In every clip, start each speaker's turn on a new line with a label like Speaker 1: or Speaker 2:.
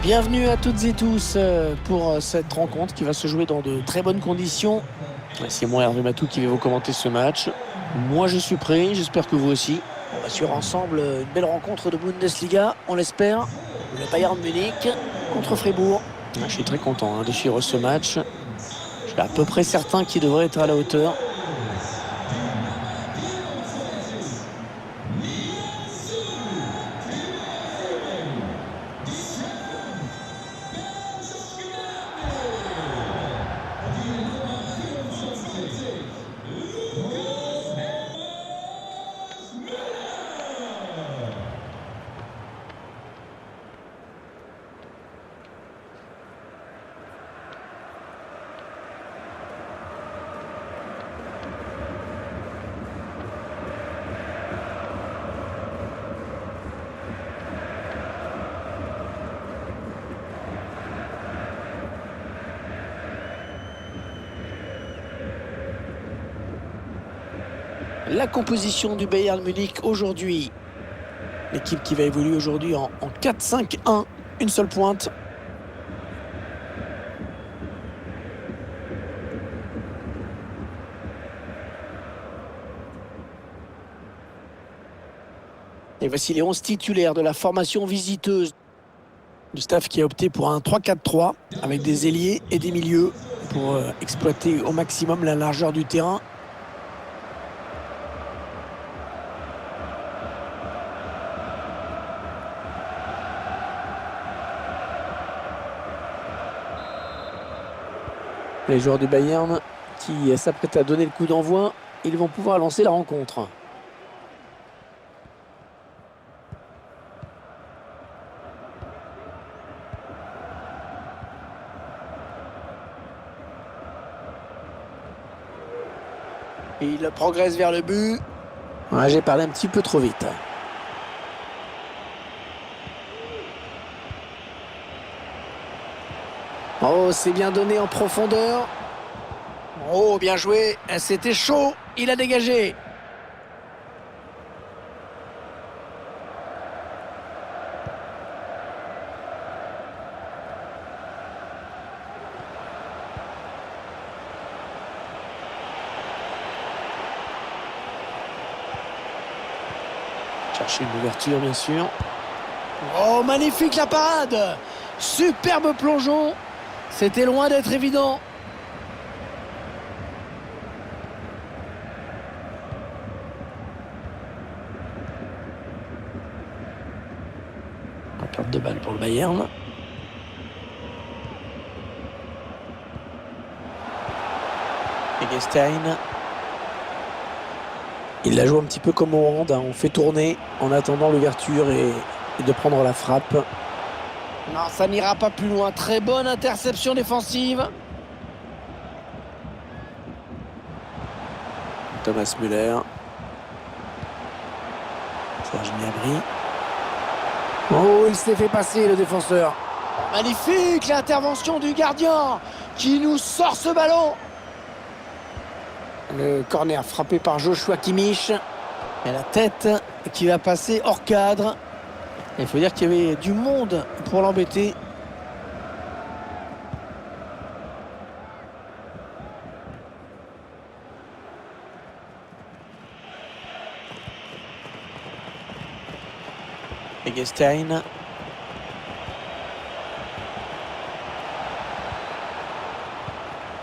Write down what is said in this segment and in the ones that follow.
Speaker 1: Bienvenue à toutes et tous pour cette rencontre qui va se jouer dans de très bonnes conditions. C'est moi Hervé Matou qui vais vous commenter ce match. Moi je suis prêt, j'espère que vous aussi. On va suivre ensemble une belle rencontre de Bundesliga, on l'espère. Le Bayern Munich contre Fribourg. Je suis très content de suivre ce match. Je suis à peu près certain qu'il devrait être à la hauteur. La composition du Bayern Munich aujourd'hui. L'équipe qui va évoluer aujourd'hui en 4-5-1. Une seule pointe. Et voici les 11 titulaires de la formation visiteuse. Du staff qui a opté pour un 3-4-3 avec des ailiers et des milieux pour exploiter au maximum la largeur du terrain. Les joueurs du Bayern qui s'apprêtent à donner le coup d'envoi, ils vont pouvoir lancer la rencontre. Il progresse vers le but. Ouais, j'ai parlé un petit peu trop vite. Oh, c'est bien donné en profondeur. Oh, bien joué. C'était chaud. Il a dégagé. Chercher une ouverture, bien sûr. Oh, magnifique la parade. Superbe plongeon. C'était loin d'être évident. Perte de balle pour le Bayern. Eggestein. Il la joue un petit peu comme au hand. On fait tourner en attendant l'ouverture et de prendre la frappe. Non, ça n'ira pas plus loin. Très bonne interception défensive. Thomas Müller. Serge Gnabry. Oh, il s'est fait passer le défenseur. Magnifique l'intervention du gardien qui nous sort ce ballon. Le corner frappé par Joshua Kimmich. Et la tête qui va passer hors cadre. Il faut dire qu'il y avait du monde pour l'embêter. Eggestein.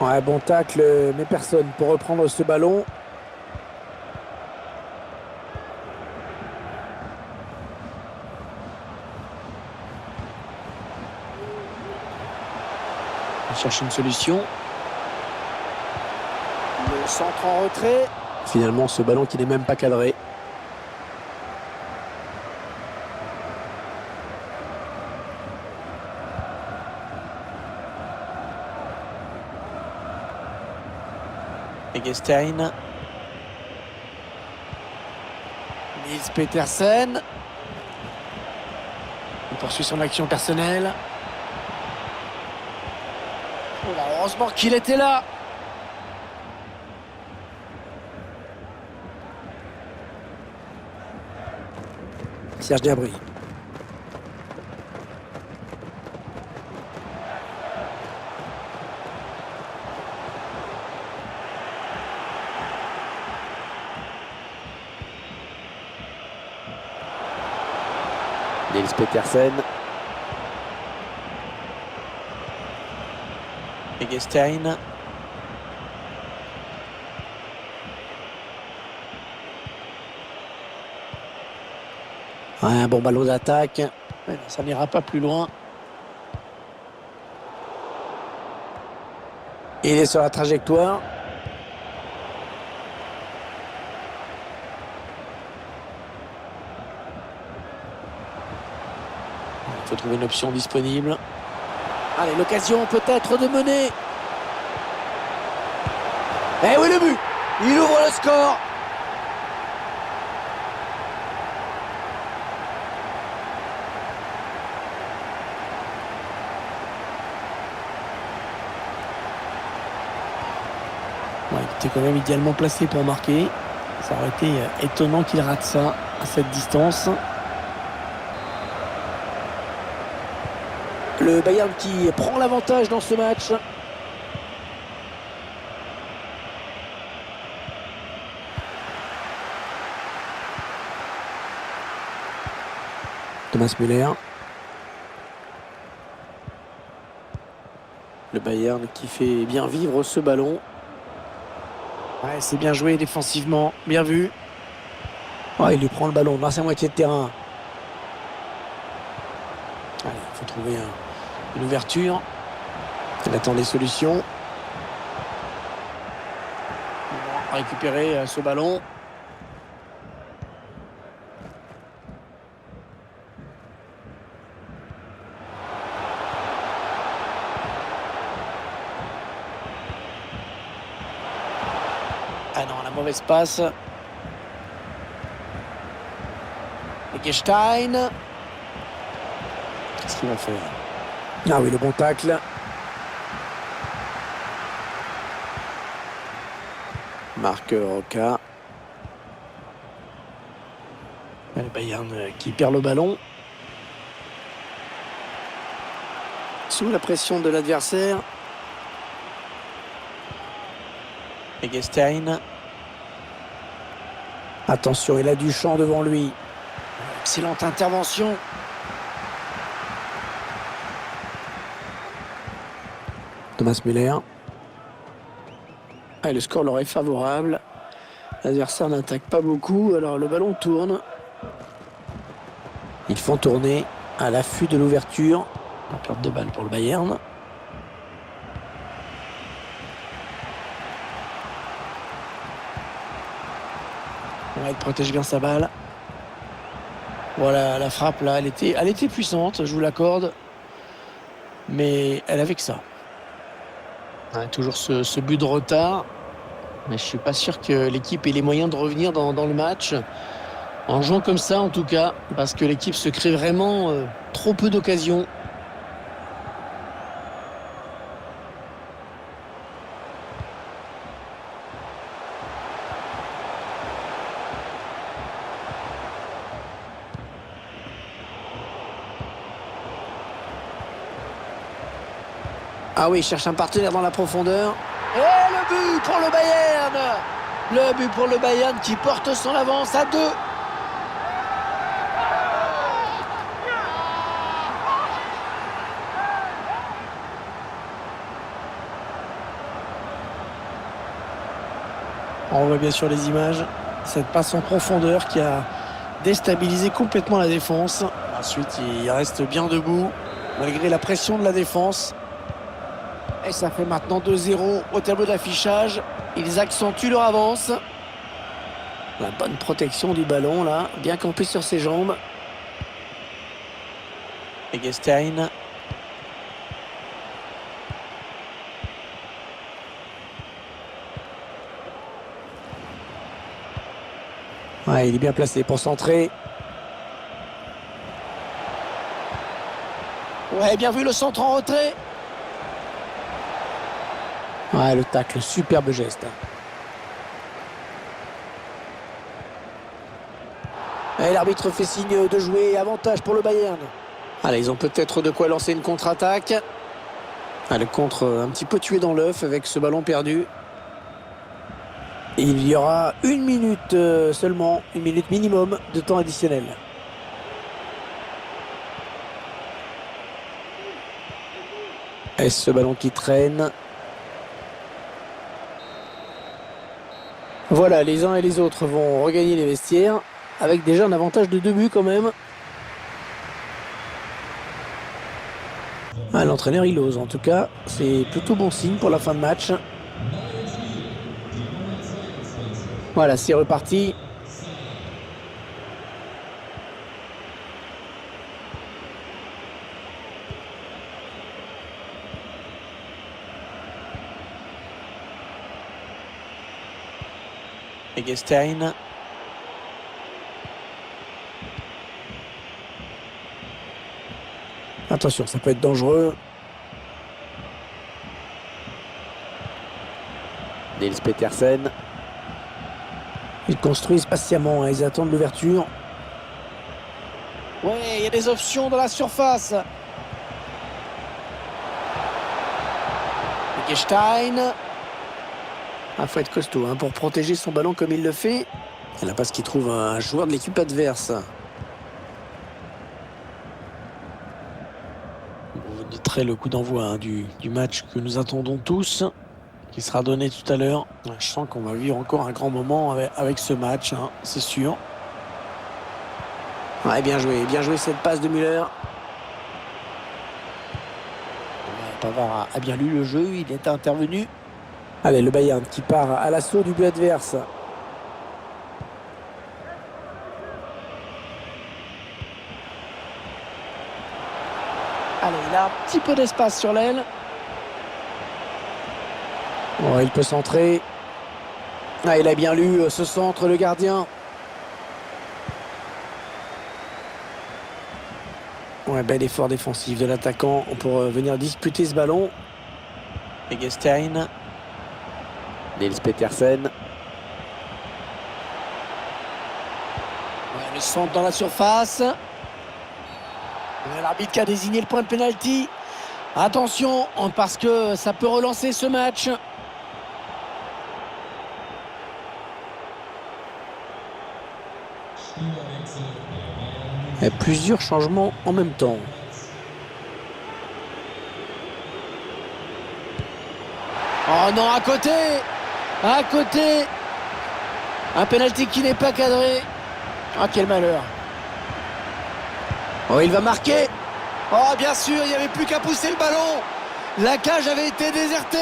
Speaker 1: Ouais, bon tacle, mais personne pour reprendre ce ballon. On cherche une solution. Le centre en retrait. Finalement, ce ballon qui n'est même pas cadré. Eggestein. Nils Petersen. Il poursuit son action personnelle. Oh là, heureusement qu'il était là. Serge Gnabry. Nils Petersen. Egestein. Ouais, un bon ballon d'attaque. Ouais, ça n'ira pas plus loin. Il est sur la trajectoire. Il faut trouver une option disponible. Allez, l'occasion peut-être de mener. Eh oui, le but! Il ouvre le score. Ouais, il était quand même idéalement placé pour marquer. Ça aurait été étonnant qu'il rate ça à cette distance. Le Bayern qui prend l'avantage dans ce match. Thomas Müller. Le Bayern qui fait bien vivre ce ballon. Ouais, c'est bien joué défensivement, bien vu. Oh, il lui prend le ballon dans sa moitié de terrain. Allez, il faut trouver une ouverture. Il attend des solutions. On va récupérer ce ballon. Ah non, la mauvaise passe. Egestein. Qu'est-ce qu'il va faire? Ah oui, le bon tacle. Marc Roca. Le Bayern qui perd le ballon. Sous la pression de l'adversaire. Egestein. Attention, il a du champ devant lui. Excellente intervention. Thomas Müller. Ah, le score leur est favorable. L'adversaire n'attaque pas beaucoup, alors le ballon tourne. Ils font tourner à l'affût de l'ouverture. La perte de balle pour le Bayern. Ouais, il protège bien sa balle. Voilà, la frappe là, elle était puissante, je vous l'accorde. Mais elle avait que ça. Ouais, toujours ce but de retard. Mais je suis pas sûr que l'équipe ait les moyens de revenir dans le match. En jouant comme ça en tout cas. Parce que l'équipe se crée vraiment trop peu d'occasions. Ah oui, il cherche un partenaire dans la profondeur. Et le but pour le Bayern! Le but pour le Bayern qui porte son avance à 2. On voit bien sûr les images. Cette passe en profondeur qui a déstabilisé complètement la défense. Ensuite, il reste bien debout malgré la pression de la défense. Et ça fait maintenant 2-0 au tableau d'affichage. Ils accentuent leur avance. La bonne protection du ballon là, bien campé sur ses jambes. Egestein. Ouais, il est bien placé pour centrer. Ouais, bien vu le centre en retrait. Ouais, le tacle, superbe geste. Et l'arbitre fait signe de jouer, avantage pour le Bayern. Allez, ils ont peut-être de quoi lancer une contre-attaque. Ah, le contre un petit peu tué dans l'œuf avec ce ballon perdu. Et il y aura 1 minute seulement, 1 minute minimum de temps additionnel. Et ce ballon qui traîne. Voilà, les uns et les autres vont regagner les vestiaires avec déjà un avantage de 2 buts quand même. Ah, l'entraîneur il ose en tout cas, c'est plutôt bon signe pour la fin de match. Voilà, c'est reparti. Eggestein. Attention, ça peut être dangereux. Niels Petersen. Ils construisent patiemment, hein, ils attendent l'ouverture. Ouais, il y a des options dans la surface. Eggestein. Il faut être costaud hein, pour protéger son ballon comme il le fait. Et là, parce qu'il trouve un joueur de l'équipe adverse. Vous noterez le coup d'envoi hein, du match que nous attendons tous, qui sera donné tout à l'heure. Je sens qu'on va vivre encore un grand moment avec ce match, hein, c'est sûr. Ouais, bien joué cette passe de Müller. Pavard a bien lu le jeu, il est intervenu. Allez, le Bayern qui part à l'assaut du but adverse. Allez, il a un petit peu d'espace sur l'aile. Oh, il peut centrer. Ah, il a bien lu ce centre, le gardien. Ouais, bel effort défensif de l'attaquant pour venir disputer ce ballon. Eggestein. Niels Petersen. Ouais, le centre dans la surface. L'arbitre qui a désigné le point de pénalty. Attention, parce que ça peut relancer ce match. Et plusieurs changements en même temps. Oh non, à côté. À côté. Un pénalty qui n'est pas cadré. Ah, quel malheur. Oh, il va marquer. Oh, bien sûr, il n'y avait plus qu'à pousser le ballon. La cage avait été désertée.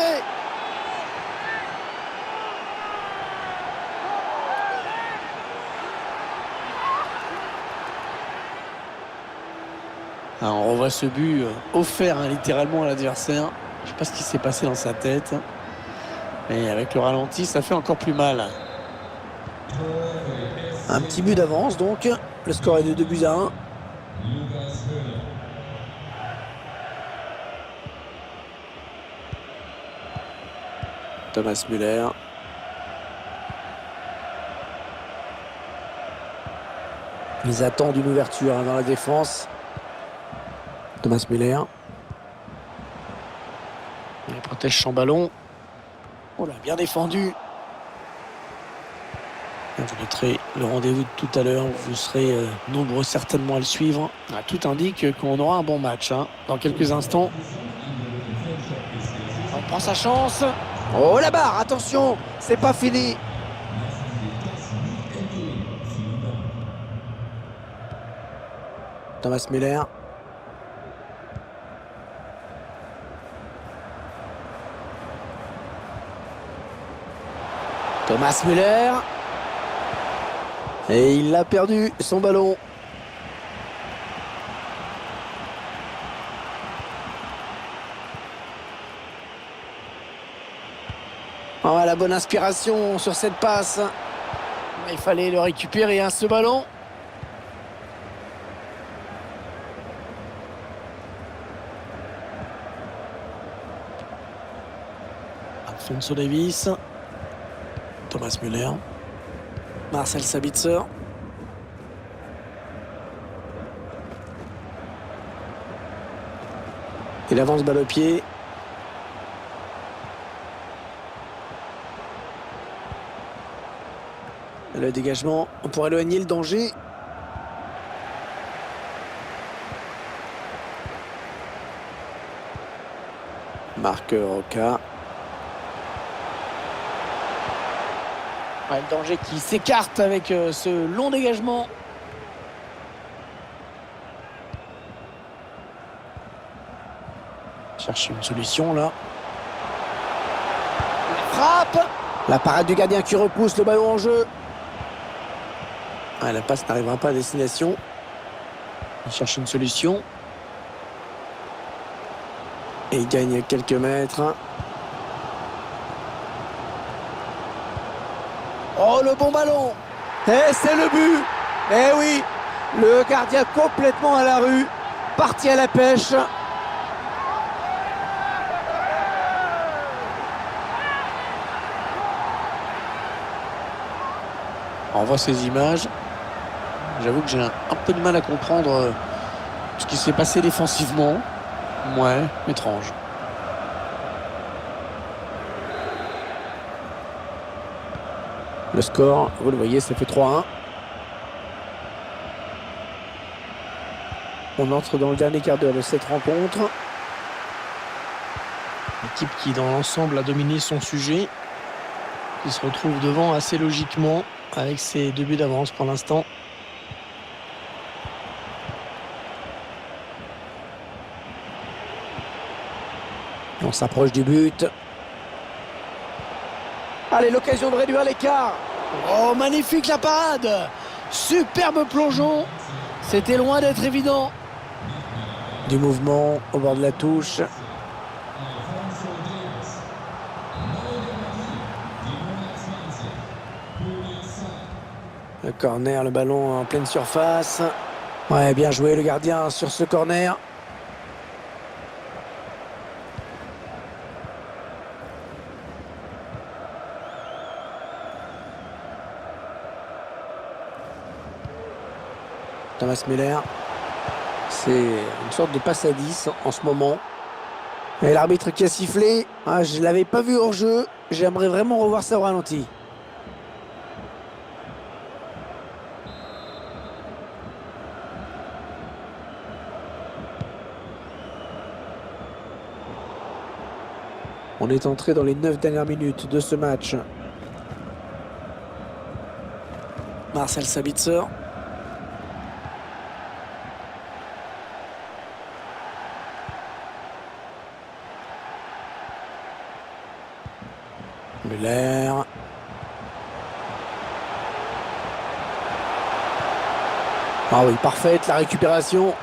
Speaker 1: Ah, on revoit ce but offert hein, littéralement à l'adversaire. Je ne sais pas ce qui s'est passé dans sa tête. Mais avec le ralenti, ça fait encore plus mal. Un petit but d'avance donc. Le score est de 2-1. Thomas Müller. Ils attendent une ouverture hein, dans la défense. Thomas Müller. Il protège son ballon. Oh là, bien défendu. Vous noterez le rendez-vous de tout à l'heure. Vous serez nombreux certainement à le suivre. Tout indique qu'on aura un bon match hein, dans quelques instants. On prend sa chance. Oh la barre, attention, c'est pas fini. Thomas Müller. Thomas Müller. Et il a perdu son ballon. Oh, la bonne inspiration sur cette passe. Il fallait le récupérer, hein, ce ballon. Alphonso Davies. Thomas Müller. Marcel Sabitzer. Il avance balle au pied. Le dégagement pour éloigner le danger. Marc Roca. Ouais, le danger qui s'écarte avec ce long dégagement. Cherche une solution là. La frappe. La parade du gardien qui repousse le ballon en jeu. Ah, la passe n'arrivera pas à destination. Il cherche une solution. Et il gagne quelques mètres. Oh, le bon ballon! Et c'est le but! Eh oui! Le gardien complètement à la rue. Parti à la pêche. On voit ces images. J'avoue que j'ai un peu de mal à comprendre ce qui s'est passé défensivement. Ouais, étrange. Le score, vous le voyez, ça fait 3-1. On entre dans le dernier quart d'heure de cette rencontre. L'équipe qui, dans l'ensemble, a dominé son sujet. Qui se retrouve devant assez logiquement avec ses 2 buts d'avance pour l'instant. On s'approche du but. Allez, l'occasion de réduire l'écart. Oh, magnifique la parade. Superbe plongeon. C'était loin d'être évident. Du mouvement au bord de la touche. Le corner, le ballon en pleine surface. Ouais, bien joué le gardien sur ce corner. Thomas Müller. C'est une sorte de passe à 10 en ce moment. Et l'arbitre qui a sifflé. Ah, je ne l'avais pas vu hors jeu. J'aimerais vraiment revoir ça au ralenti. On est entré dans les 9 dernières minutes de ce match. Marcel Sabitzer. Müller. Ah oui, parfaite la récupération.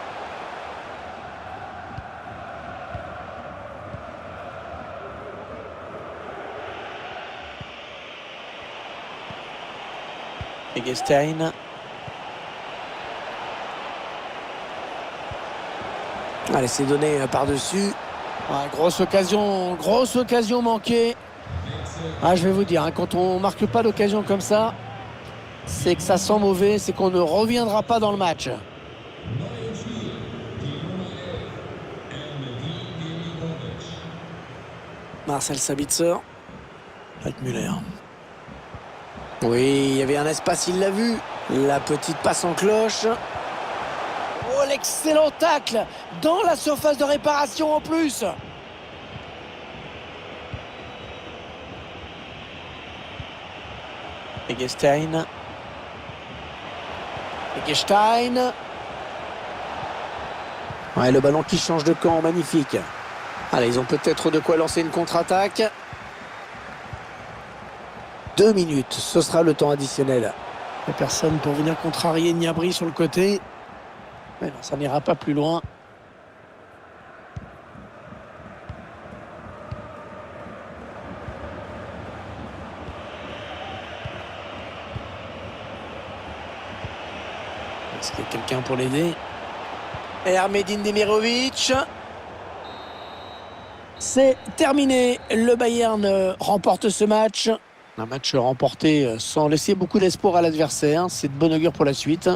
Speaker 1: Eggestein. Allez, c'est donné par-dessus. Ouais, grosse occasion manquée. Ah, je vais vous dire, hein, quand on marque pas d'occasion comme ça, c'est que ça sent mauvais, c'est qu'on ne reviendra pas dans le match. Marcel Sabitzer. Avec Müller. Oui, il y avait un espace, il l'a vu. La petite passe en cloche. Oh, l'excellent tacle dans la surface de réparation en plus. Eggestein. Ouais, le ballon qui change de camp, magnifique. Allez, ils ont peut-être de quoi lancer une contre-attaque. 2 minutes, ce sera le temps additionnel. Il n'y a personne pour venir contrarier Gnabry sur le côté. Mais non, ça n'ira pas plus loin. Est-ce qu'il y a quelqu'un pour l'aider? Ermedin Demirovic. C'est terminé. Le Bayern remporte ce match. Un match remporté sans laisser beaucoup d'espoir à l'adversaire. C'est de bon augure pour la suite.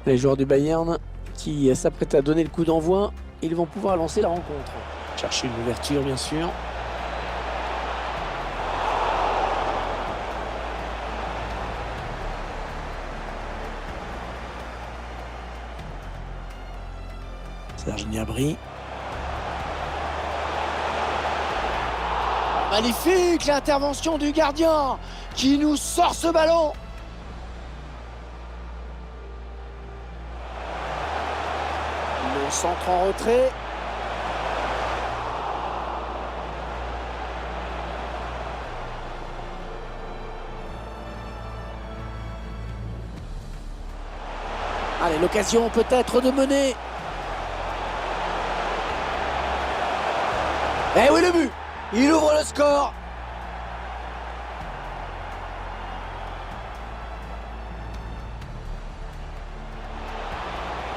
Speaker 1: Les joueurs du Bayern qui s'apprêtent à donner le coup d'envoi, ils vont pouvoir lancer la rencontre. Chercher une ouverture, bien sûr. Serge Gnabry. Magnifique l'intervention du gardien qui nous sort ce ballon. Le centre en retrait. Allez, l'occasion peut-être de mener. Eh oui, le but! Il ouvre le score.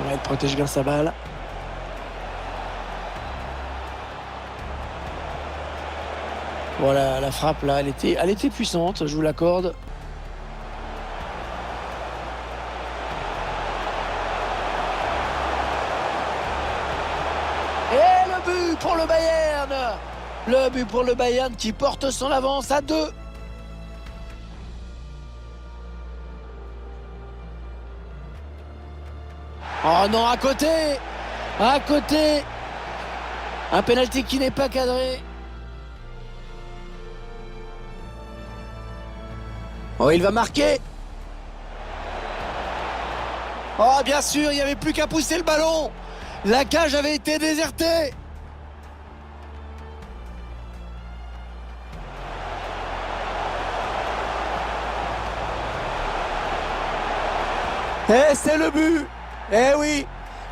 Speaker 1: Ouais, il protège bien sa balle. Voilà, la frappe là, elle était puissante, je vous l'accorde. Et le but pour le Bayern! Le but pour le Bayern qui porte son avance à 2. Oh non, à côté! À côté! Un pénalty qui n'est pas cadré. Oh, il va marquer! Oh, bien sûr, il n'y avait plus qu'à pousser le ballon! La cage avait été désertée! Et c'est le but. Eh oui,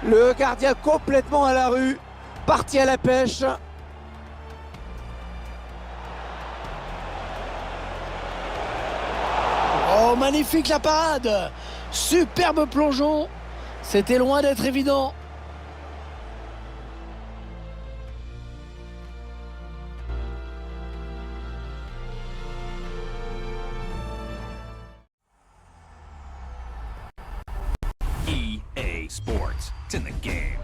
Speaker 1: le gardien complètement à la rue, parti à la pêche. Oh, magnifique la parade. Superbe plongeon. C'était loin d'être évident.
Speaker 2: EA Sports. It's in the game.